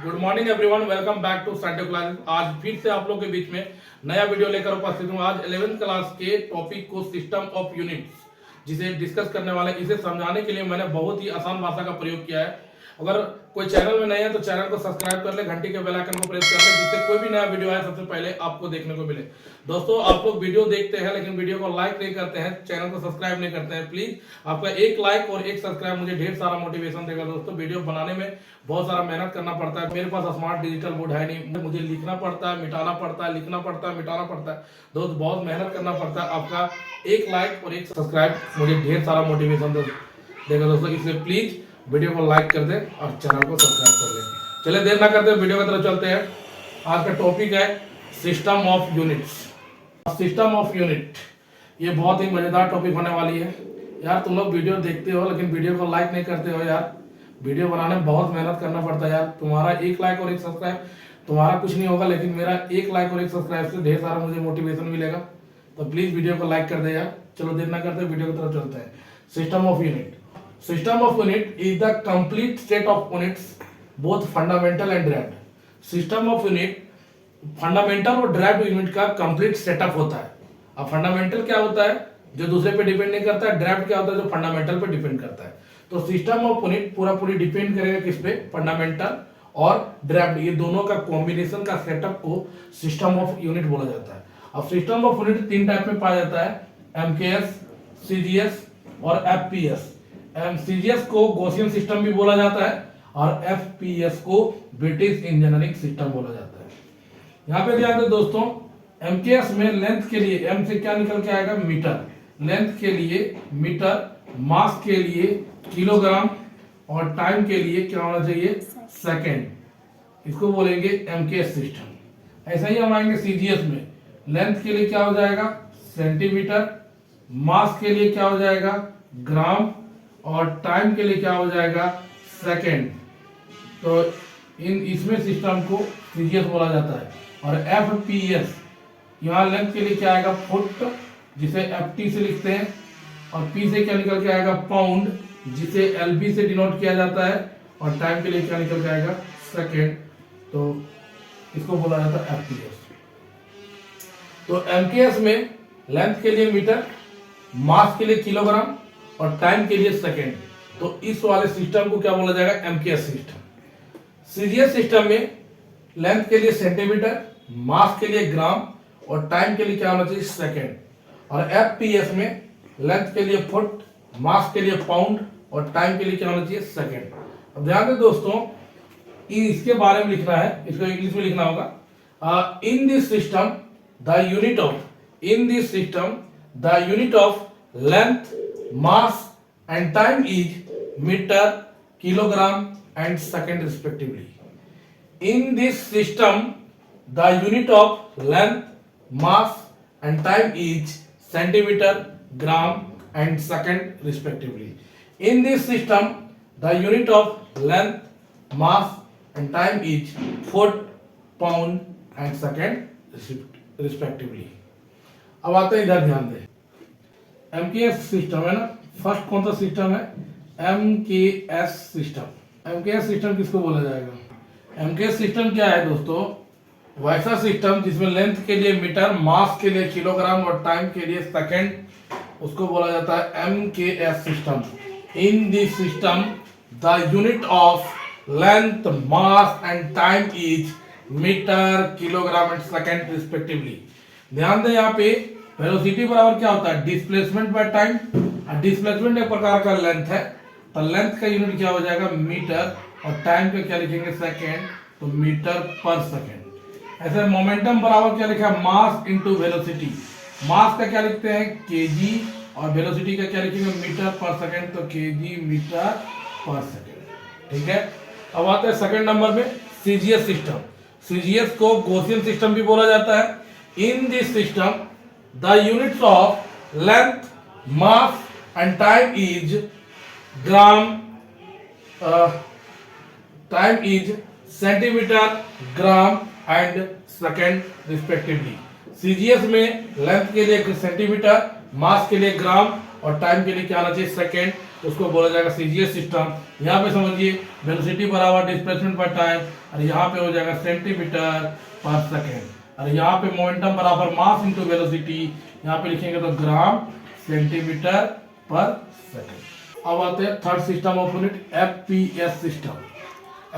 Good morning everyone, welcome back to Sunday classes. आज फिर से आप लोग के बीच में नया वीडियो लेकर उपस्थित हूँ। आज 11th क्लास के टॉपिक को सिस्टम ऑफ यूनिट्स जिसे डिस्कस करने वाले, इसे समझाने के लिए मैंने बहुत ही आसान भाषा का प्रयोग किया है। अगर कोई चैनल में नए है तो चैनल को सब्सक्राइब कर ले, घंटी के बेल आइकन को प्रेस कर ले, जिससे कोई भी नया वीडियो आए सबसे पहले आपको देखने को मिले। दोस्तों, आप लोग वीडियो देखते हैं लेकिन वीडियो को लाइक नहीं करते हैं, चैनल को सब्सक्राइब नहीं करते हैं। प्लीज आपका एक लाइक और एक सब्सक्राइब मुझे ढेर सारा मोटिवेशन देगा। दोस्तों, वीडियो बनाने में बहुत सारा मेहनत करना पड़ता है। मेरे पास स्मार्ट डिजिटल बोर्ड है नहीं, मुझे लिखना पड़ता है, मिटाना पड़ता है, लिखना पड़ता है, मिटाना पड़ता है। दोस्त, बहुत मेहनत करना पड़ता है। आपका एक लाइक और एक सब्सक्राइब मुझे ढेर सारा मोटिवेशन देगा दोस्तों, इसलिए प्लीज वीडियो को लाइक कर दे और चैनल को सब्सक्राइब कर ले। चलिए देर ना करते वीडियो की तरफ चलते हैं। आज का टॉपिक है system of units. System of unit ये बहुत ही मजेदार टॉपिक होने वाली है। यार, तुम लोग वीडियो देखते हो लेकिन वीडियो को लाइक नहीं करते हो। यार, वीडियो बनाने में बहुत मेहनत करना पड़ता है। यार, तुम्हारा एक लाइक और एक सब्सक्राइब, तुम्हारा कुछ नहीं होगा लेकिन मेरा एक लाइक और एक सब्सक्राइब से ढेर सारा मुझे मोटिवेशन मिलेगा। तो प्लीज वीडियो को लाइक कर दे यार। चलो देर ना करते वीडियो की तरफ चलते हैं। System of unit. System of unit is the complete set of units, both fundamental and derived. System of unit fundamental और derived यूनिट का कंप्लीट सेटअप होता है। अब फंडामेंटल क्या होता है, जो दूसरे पे डिपेंड नहीं करता है। derived क्या होता है, जो फंडामेंटल पे डिपेंड करता है। तो सिस्टम ऑफ यूनिट पूरी डिपेंड करेगा किस पे, फंडामेंटल और derived, ये दोनों का कॉम्बिनेशन का सेटअप को सिस्टम ऑफ यूनिट बोला जाता है। अब सिस्टम ऑफ यूनिट तीन टाइप में पाया जाता है, एमकेएस, सीजीएस और एफपीएस। सीजीएस को गॉसियन सिस्टम भी बोला जाता है और एफपीएस को ब्रिटिश इंजीनियरिंग सिस्टम बोला जाता है। यहाँ पे ध्यान दें दोस्तों, एमकेएस में लेंथ के लिए एम से क्या निकल के आएगा, मीटर। लेंथ के लिए मीटर, मास के लिए किलोग्राम और टाइम के लिए क्या होना चाहिए, सेकेंड। इसको बोलेंगे एमकेएस सिस्टम। ऐसा ही हम आएंगे सीजीएस में, लेंथ के लिए क्या हो जाएगा, सेंटीमीटर, मास के लिए क्या हो जाएगा, ग्राम और टाइम के लिए क्या हो जाएगा, सेकेंड। तो इसमें सिस्टम को सीजीएस बोला जाता है। और एफपीएस, यहाँ लेंथ के लिए क्या आएगा, फुट, जिसे एफटी से लिखते हैं, और पी से क्या निकल के आएगा, पाउंड, जिसे एलबी से डिनोट किया जाता है, और टाइम के लिए क्या निकल के आएगा, सेकेंड। तो इसको बोला जाता है एफपीएस। तो एमकेएस में लेंथ के लिए मीटर, मास के लिए किलोग्राम और टाइम के लिए सेकेंड। तो इस वाले सिस्टम को क्या बोला जाएगा, एमकेएस सिस्टम। सीजीएस सिस्टम में लेंथ के लिए सेंटीमीटर, मास के लिए ग्राम और टाइम के लिए क्या होना चाहिए, सेकेंड। और एफपीएस में लेंथ के लिए फुट, मास के लिए पाउंड और टाइम के लिए क्या होना चाहिए, सेकेंड। अब ध्यान दें दोस्तों, इसके बारे में लिखना है, इसको इंग्लिश में लिखना होगा। इन this system the unit of length, mass and time is meter, kilogram and second respectively. In this system the unit of length, mass and time is centimeter, gram and second respectively. In this system the unit of length, mass and time is foot, pound and second respectively. अब आते हैं, इधर ध्यान दें, MKS system है ना। First कौन सा सिस्टम है, एमकेएस सिस्टम। एमकेएस सिस्टम किसको बोला जाएगा, एमकेएस सिस्टम क्या है दोस्तों, वैसा सिस्टम जिसमें लेंथ के लिए मीटर, मास के लिए किलोग्राम और टाइम के लिए सेकेंड, उसको बोला जाता है MKS system. In this system the unit of length, mass and time is metre, kilogram and second respectively. ध्यान दें, यहाँ पे वेलोसिटी बराबर क्या होता है, डिस्प्लेसमेंट बाय टाइम। डिस्प्लेसमेंट एक प्रकार का लेंथ है, तो लेंथ का यूनिट क्या हो जाएगा, मीटर, और टाइम का क्या लिखेंगे, सेकेंड, तो मीटर पर सेकेंड। ऐसे मोमेंटम बराबर क्या लिखा है, मास इनटू वेलोसिटी। मास का क्या लिखते हैं, केजी, और वेलोसिटी का क्या लिखेंगे, मीटर पर सेकेंड, तो केजी मीटर पर सेकेंड। ठीक है। अब आते हैं सेकेंड नंबर में, सीजीएस सिस्टम। सीजीएस को गॉसियन सिस्टम भी बोला जाता है। इन this system the units of length, mass and time is gram, time is centimeter, gram and second respectively. CGS में लेंथ के लिए सेंटीमीटर, मास के लिए ग्राम और टाइम के लिए क्या आना चाहिए, सेकेंड। उसको बोला जाएगा सीजीएस सिस्टम। यहाँ पे समझिए, वेलोसिटी बराबर डिस्प्लेसमेंट बाय टाइम, और यहाँ पे हो जाएगा सेंटीमीटर पर सेकेंड। और यहाँ पे मोमेंटम बराबर मास इंटू वेलोसिटी, यहाँ पे लिखेंगे तो ग्राम सेंटीमीटर पर सेकेंड। अब आते हैं third system of unit, FPS system.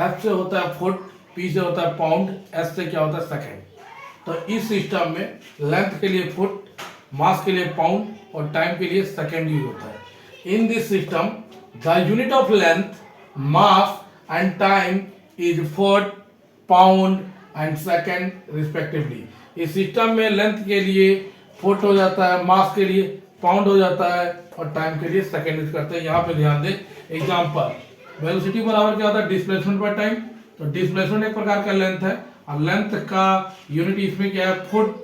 F से होता है फुट, P से होता है पाउंड, S से क्या होता है सेकेंड। तो इस सिस्टम में लेंथ के लिए फुट, मास के लिए पाउंड और टाइम के लिए सेकेंड यूज होता है। इन this system the unit of length, mass and time is foot, pound and second respectively. इस सिस्टम में लेंथ के लिए फुट हो जाता है, मास के लिए पाउंड हो जाता है और टाइम के लिए सेकेंड यूज करते हैं। यहाँ पे ध्यान दें, एग्जाम्पल वेलोसिटी बराबर क्या होता है डिस्प्लेसमेंट पर टाइम। तो डिस्प्लेसमेंट एक प्रकार का लेंथ है और लेंथ का यूनिट इसमें क्या है फुट,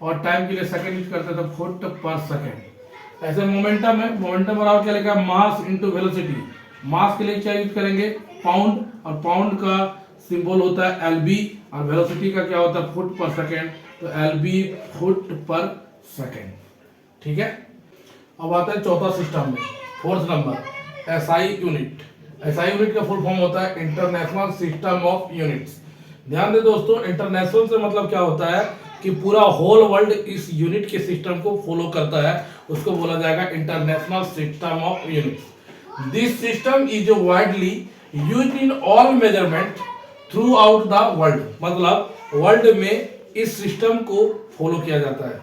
और टाइम के लिए सेकंड यूज करते हैं तो फुट पर सेकंड। ऐसे मोमेंटम है, मोमेंटम बराबर क्या लिखा है मास इनटू वेलोसिटी। मास के लिए क्या यूज करेंगे पाउंड, और पाउंड का सिंबल होता है LB, और वेलोसिटी का क्या होता है फुट पर सेकंड, तो LB फुट पर सेकंड। ठीक है। अब आता है चौथा सिस्टम में, fourth number, SI unit. SI unit का फुल फॉर्म होता है इंटरनेशनल सिस्टम ऑफ यूनिट्स। ध्यान दे दोस्तों, इंटरनेशनल से मतलब क्या होता है कि पूरा होल वर्ल्ड इस यूनिट के सिस्टम को फॉलो करता है, उसको बोला जाएगा international system of units. This system is widely used in all measurement through out the world. मतलब वर्ल्ड में इस सिस्टम को फॉलो किया जाता है।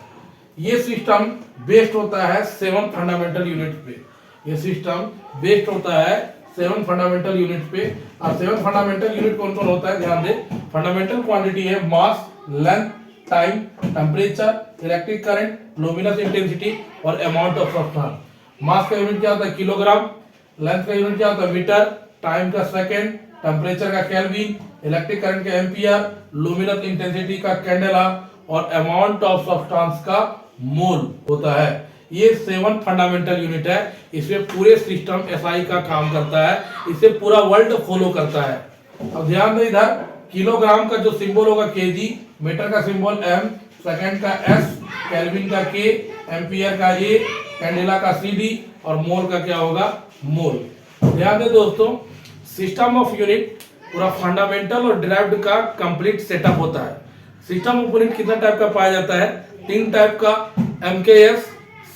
ये सिस्टम बेस्ड होता है 7 फंडामेंटल यूनिट पे। ये सिस्टम बेस्ड होता है 7 फंडामेंटल यूनिट पे। और 7 फंडामेंटल यूनिट कौन कौन होता है ध्यान दे। फंडामेंटल क्वांटिटी है mass, length, time, temperature, electric current, luminous intensity और अमाउंट ऑफ सब्सटेंस। मास का यूनिट क्या होता है किलोग्राम, लेंथ का यूनिट क्या होता है मीटर, टाइम का सेकेंड, टेम्परेचर का केल्विन, इलेक्ट्रिक करंट का एम्पियर, लुमिनस इंटेंसिटी का कैंडेला और अमाउंट ऑफ सब्सटेंस का मोल होता है। ये 7 फंडामेंटल यूनिट है। इसमें पूरे सिस्टम SI का काम करता है, इसे पूरा वर्ल्ड फॉलो करता है। अब ध्यान दे इधर, किलोग्राम का जो सिंबल होगा kg, मीटर का सिंबल m, सेकंड का s, केल्विन का k, एम्पियर का a, कैंडेला का CD और मोल का क्या होगा मोल। ध्यान दे दोस्तों, सिस्टम ऑफ यूनिट पूरा फंडामेंटल और डिराइव्ड का कंप्लीट सेटअप होता है। सिस्टम ऑफ यूनिट कितना टाइप का पाया जाता है, 3 टाइप का, MKS,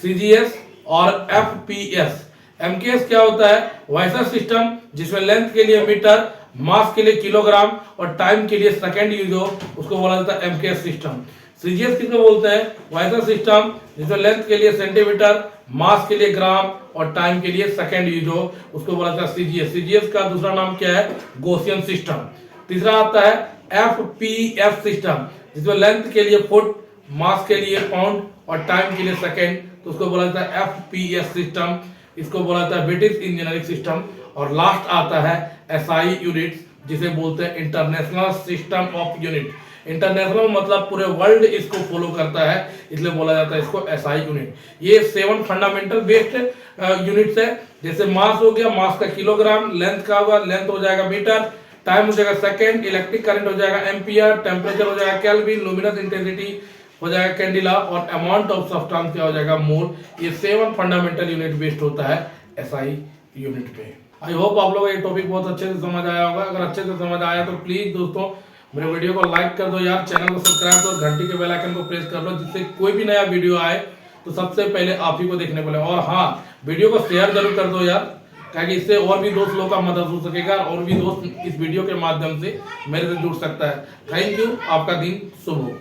CGS और FPS। MKS क्या होता है, वैसा सिस्टम जिसमें लेंथ के लिए मीटर, मास के लिए किलोग्राम और टाइम के लिए सेकंड यूज हो, उसको बोला जाता है MKS सिस्टम। CGS किसको बोलते हैं, वैसा सिस्टम जिसमें लेंथ के लिए सेंटीमीटर, मास के लिए ग्राम और टाइम के लिए सेकंड यूज हो, उसको बोला जाता है CGS। CGS का दूसरा नाम क्या है, गॉसियन सिस्टम। तीसरा आता है FPS सिस्टम, जिसमें लेंथ के लिए फुट, मास के लिए पाउंड और टाइम के लिए सेकंड, तो उसको बोला जाता है FPS सिस्टम। इसको बोला जाता है ब्रिटिश इंजीनियरिंग सिस्टम। और लास्ट आता है SI यूनिट, जिसे बोलते हैं international system of unit. International मतलब पूरे वर्ल्ड इसको फॉलो करता है, इसलिए बोला जाता है इसको SI यूनिट। ये 7 फंडामेंटल बेस्ड यूनिट्स है। जैसे मास हो गया, मास का किलोग्राम, लेंथ का होगा, लेंथ हो जाएगा मीटर, टाइम हो जाएगा सेकंड, इलेक्ट्रिक करंट हो जाएगा एम्पियर, टेम्परेचर हो जाएगा केल्विन, लुमिनस इंटेंसिटी हो जाएगा कैंडिला और अमाउंट ऑफ सब्सटेंस क्या हो जाएगा मोल। ये 7 फंडामेंटल यूनिट बेस्ड होता है SI यूनिट पे। आई होप आप लोगों को ये टॉपिक बहुत अच्छे से समझ आया होगा। अगर अच्छे से समझ आया तो प्लीज दोस्तों मेरे वीडियो को लाइक कर दो यार, चैनल को सब्सक्राइब करो, घंटी के बेल आइकन को प्रेस कर लो, जिससे कोई भी नया वीडियो आए तो सबसे पहले आप ही को देखने को मिले। और हाँ, वीडियो को शेयर जरूर कर दो यार, ताकि इससे और भी दोस्त लोगों का मदद हो सकेगा और भी दोस्त इस वीडियो के माध्यम से मेरे से जुड़ सकता है। थैंक यू, आपका दिन शुभ हो।